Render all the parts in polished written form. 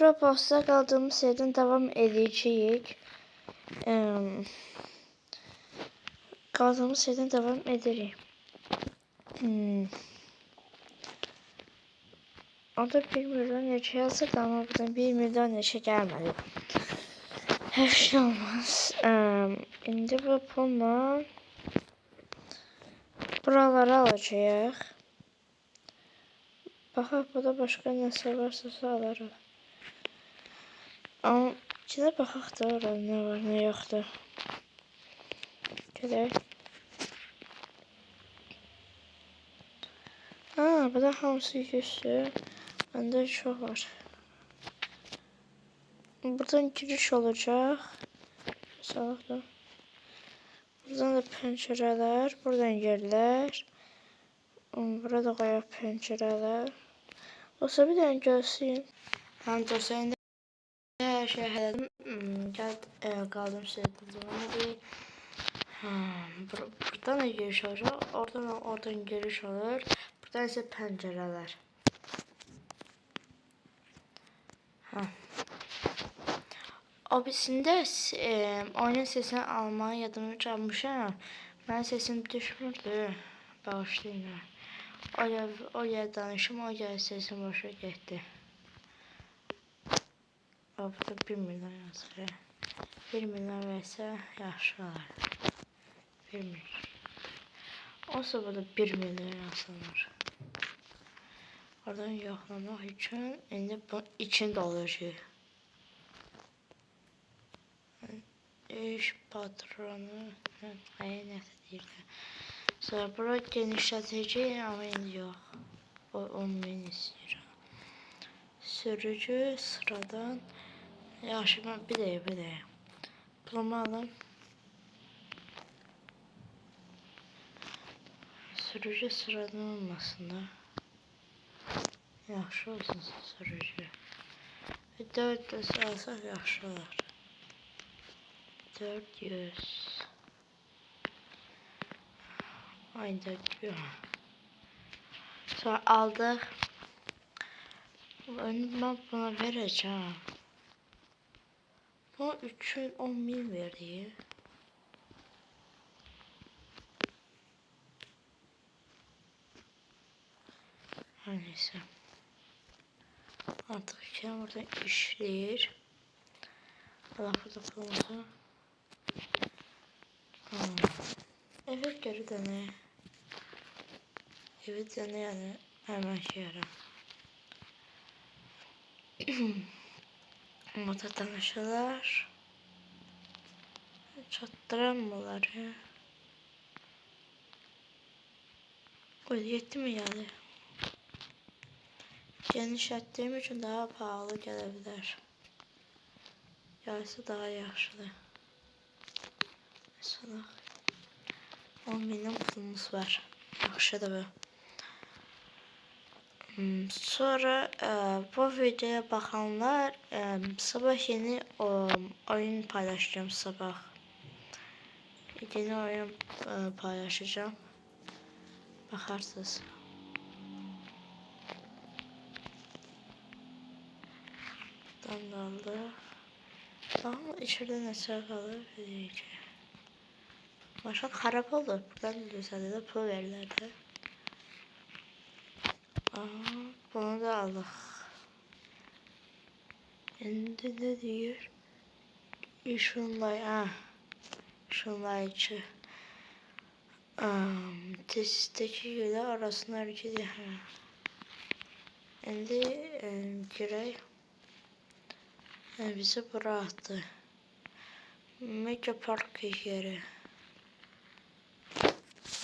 Roblox'ta kaldığımız yerden devam edeceğiz. Kaldığımız yerden devam edeceğiz. Orada 1 milyon neçe yazdık ama buradan 1 milyon neçe gelmedi. Her şey olmaz. Şimdi bu pulla buraları alacağız. Baxaq, burada başqa nəsə varsa alarıq. Amma içinə baxaq da orada nə var, nə yoxdur. Gedək. Burada hamısı yüzsü. Məndə çox var. Buradan giriş olacaq. Sağda. Buradan da pəncərələr, buradan yerlər. Burada qoyaq pəncərələr. Olsa bir dənə gəlsin. Dostlar, her şey hallettim. Kaldım devam. Buradan da giriş olacak. Oradan giriş olur. Buradan ise pencereler. Obisinde oyunun sesini almayı yadımı çalmışam. Ben sesim düşmürdü. Bağışlayın. O yer danışım, o yer sesim boşa gitti. Burada 1 milyon yazır. 1 milyon versə yaxşı olar. 1 milyon. Olsa burada 1 milyon yazılır. Oradan yoxlamaq üçün indi bu içində olacaq. İş patronu nəsə deyirlər. Sonra bura genişlətəcək amma indi yox. O 10 min istəyirəm. Sürücü sıradan. Yaxşı, mən bir dəqiqə. Pulumu alım. Sürücü sıradan olmasın da. Yaxşı olsun sürücü. 400 alsaq yaxşı olar. 400. Ayda yox. Sonra aldıq. Mən buna verəcəm. Buna 310 min verdi. Her neyse. Artık iken buradan işleyir. Allah burada pulumuzu. Evet, geri dene. Evet, dene yani. Hemen şey ara. Burada danışırlar. Çattıran bunları. O yetti mi yani? Geniş ettiğim için daha pahalı gelebilir. Gelse daha yaxşıdır. Mesela 10 milyon pulumuz var. Yaxşıdır bu. Sonra bu videoya bakanlar sabah yeni oyun paylaşacağım sabah. Yeni oyun paylaşacağım. Bakarsınız. Dallı. Ama içeride nesə qalır biləcək. Maşın xarab oldu. Buradan düzəldə də pul verirlərdi. Bunu da aldıq. İndi nə deyir? Işınlayıcı. Tesistəki ilə arasında hərəkət edir. İndi girək. Bizi bura attı. Mega Park yeri.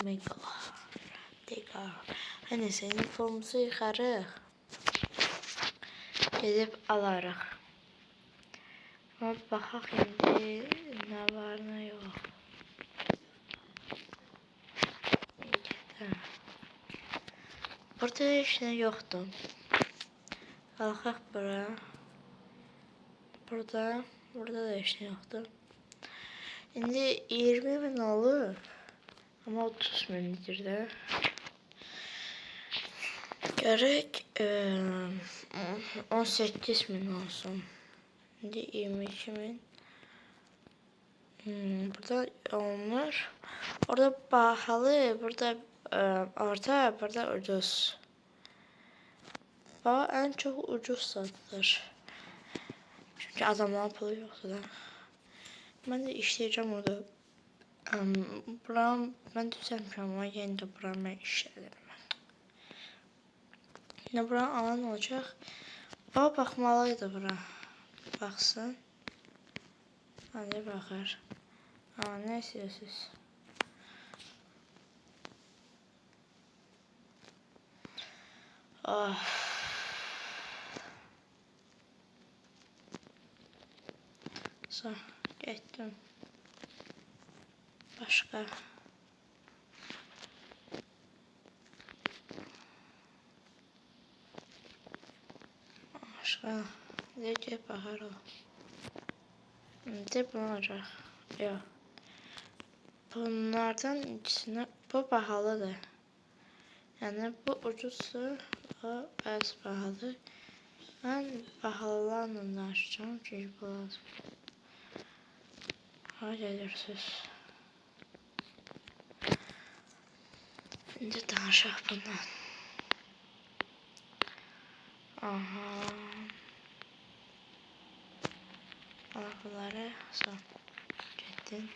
Mega. Hani senin pulumuzu yıkarıq. Gedib alarıq. Ama baxaq indi nə var nə yox. Burada heç nə yoxdur. Qalxaq bura. Burada da heç nə yoxdur. İndi 20 min olur. Ama 30 mindir də. Gerek 18 bin olsun. Şimdi 22 bin. Burada olmuş. Orada pahalı, burada orta, burada ucuz. Baba en çok ucuz satılır. Çünkü adamların pulu yoktu da. Ben de işleyeceğim orada. Buram ben düzeltmişim ama yeni de buram ben işlerim. Ne buram alan olacak. Baba bakmalıydı bura. Baksın. Hadi bakar. Ne istiyorsunuz? Oh. Sonra getdim. Başka. Başka. Necə baxar o. De bunu olacaq. Yox. Bunlardan ikisine bu pahalıdır. Yani bu ucuzdur. O az pahalı. Ben pahalılarla danışacağım. Çünkü bu lazım. Ha gelirsiniz. Şimdi danışaq bundan. Aha. Bunları son. Getdin.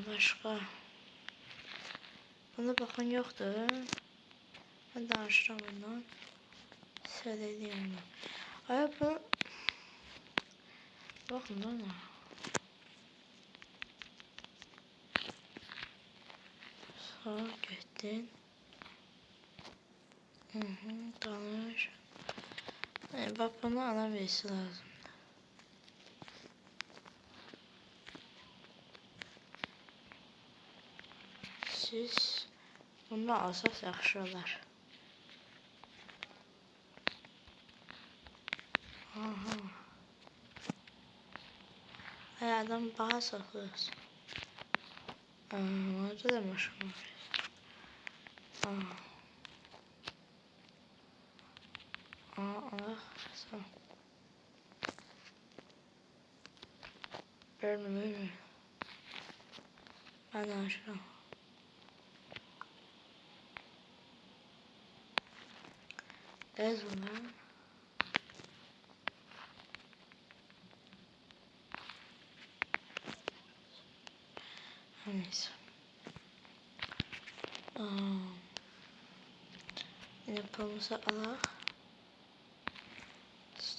Başka. Buna baxan yoxdur. Ben danışıram bundan. Söyləyim onu. Ay bu. Baxın da ona. Sonra getdin. Danış. Bak bunu ana birisi lazım. Siz bunu alsaq yaxşı olar. Aha. Ay adam baha saxlayız. Orada da maşın var. Allah sağ ol. Verme. Ben danışıram. Ez bunlar. Neyse. Yapımızı alaq.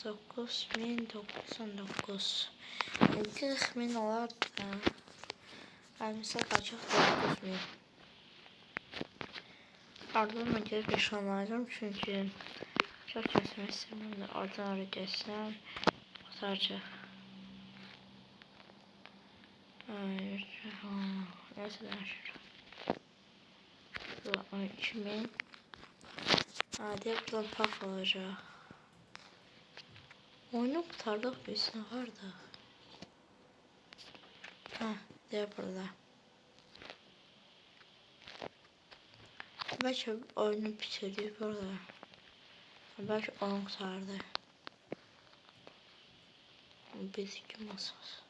9.999. 40.000 olardı da. Əlimizə qaçıq 9.000. Ardından da gəlib yaşanlayacağım çünkü çok kesmek istemiyorum. Oradan oraya geçsem kurtaracak. Neyse danışırım. 12.000. Diye buradan pak olacak. Oyunu kurtardık biz, ne vardı? Diye burada. Belki oyunu bitirdik burada. Belki oyun kurtardı. Biz iki masas.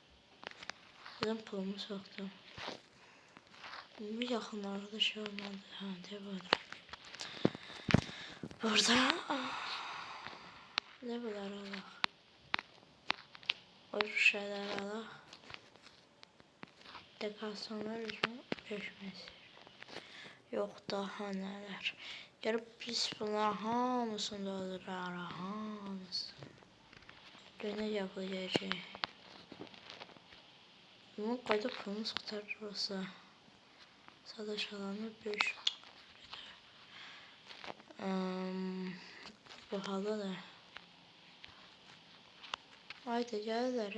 Bizim pulumuz yoktu. Bir yakınlarda şey olmadı. Diye böyle. Burada ne bunlar Allah. O şeyler Allah. Dekorasyonlar üzümü geçmesi. Yok daha neler. Gelip biz bunlar hamısını doldurarıq. Hamısını. Gönül yapılacaq. Bunu qayda pulumuz kurtarırsa. Sadaş alanı 5. Bu halda da. Haydi gelirler.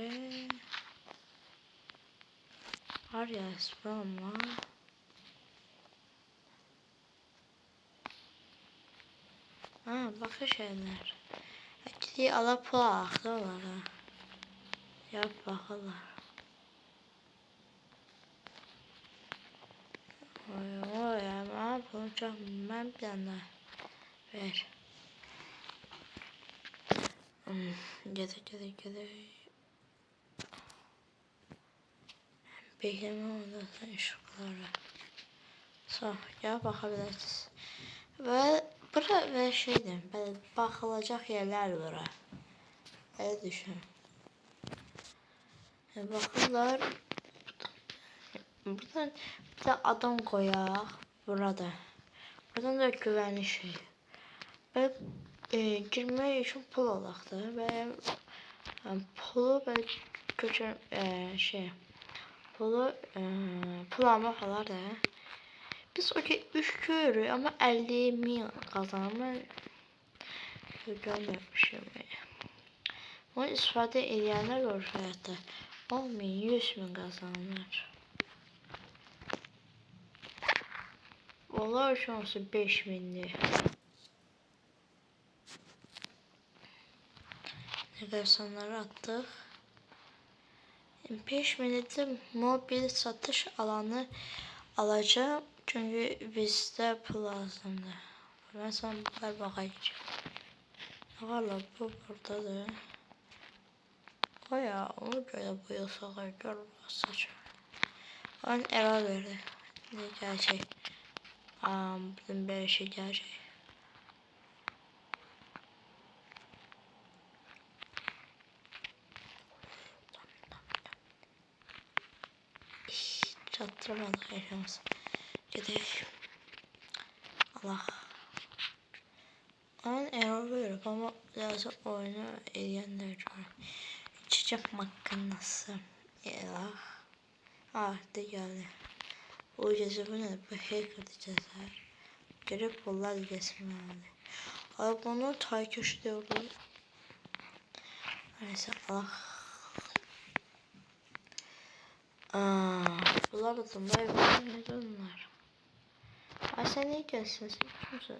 Var ya spam var. Başka şeyler. Hadi ala pul alaqlar. Yap baxırlar. Oy, ama bunu çok mən bir dənə ver. Gede. Bekleme odasının ışıkları. Sağ ya bakabilirsiniz. Ve bura ve şeydir. Böyle bakılacak yerler bura. Öyle düşün. Bakırlar. Buradan bir de adam koyak burada. Buradan da güvenli şey. Ve girmek için pul alaqdı. Ve pulu ve köçür pulu pul almaq olar da. Biz o ki 3 görürük ama 50.000 kazanır. Görmüşüm. Bunu istifadə edənlər olur həyatda. 10.000, 100.000 kazanır. Onlar üçün olsa 5.000'dir. Negarsanları attık. 5.000'de mobil satış alanı alacağım. Çünkü bizde pul lazımdır. Ben sana bunlar bakayım. Valla bu buradadır. O ya onu böyle boyasalar gör saçma. Ben error verdi. Ne gerçek. Bizim böyle şey gerçek. Çattırmadık yaşamız. Gidelim. Allah. Ben error veriyorum ama biraz oyunu eğlenler var. Çiçek makinesi. Ya. De geldi. O gece bu ne? Bu hacker diyecekler. Gerek bunlar diyeceğim yani. Abi bunu tay köşede oldu. Neyse ah. Bunlar da tımday var. Ne bunlar? Ay sen ne gelsin? Kimse?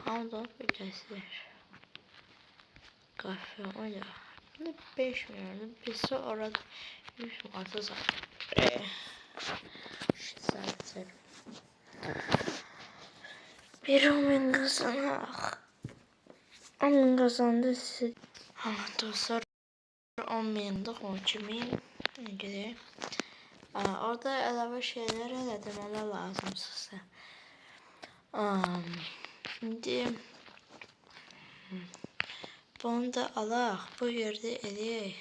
Anadolu bölgesidir. Kahve o ya. Bunu 5 milyon. Biz orada 100 masa zaten. Zaten. Bir 10.000 kazanak. 10.000 kazandı size. Ama dostlar 10.000'de 12.000 gibi. Orada əlavə şeyler elədim, ona lazım sizə. Şimdi bunu da alaq, bu yerde eləyək.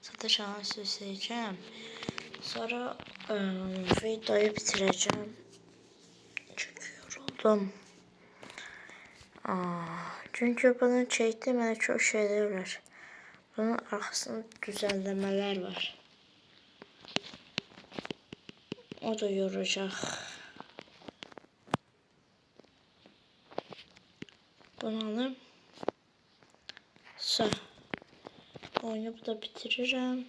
Satış alanı süsləyəcəm. Sonra videoyu bitireceğim. Çünkü yoruldum. Çünkü bunu çektim, bana çok şeyler var. Bunun arkasında düzenlemeler var. O da yoracak. Bunu alayım. Oyunu da bitiririm.